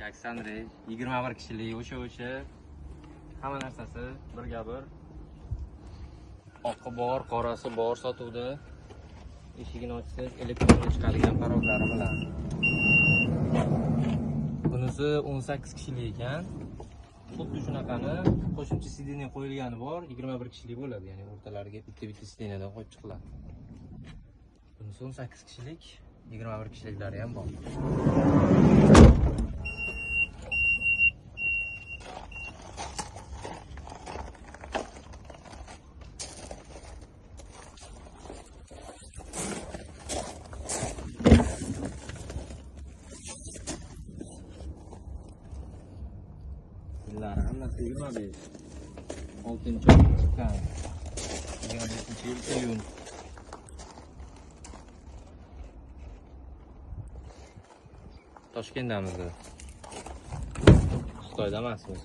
Aleksandrich 21 kishilik o'sha hamma narsasi birga bir. Oqi bor, qorasi bor sotuvda. Eshigini ochsak, elektron chiqadigan parozlari bilan. Bunisi 18 kishilik ekan. Xuddi shunaqani qo'shimcha sideniya qo'yilgani bor, 21 kishilik bo'ladi, ya'ni o'rtalariga bitta sideniyadan qo'yib chiqiladi. Bunisi 18 kishilik, 21 kishiliklari ham bor. Yillari hammasi 25. 6-oy chiqqan. 25-yil iyun. Toshkentdamiz. Xitoyda emasmiz.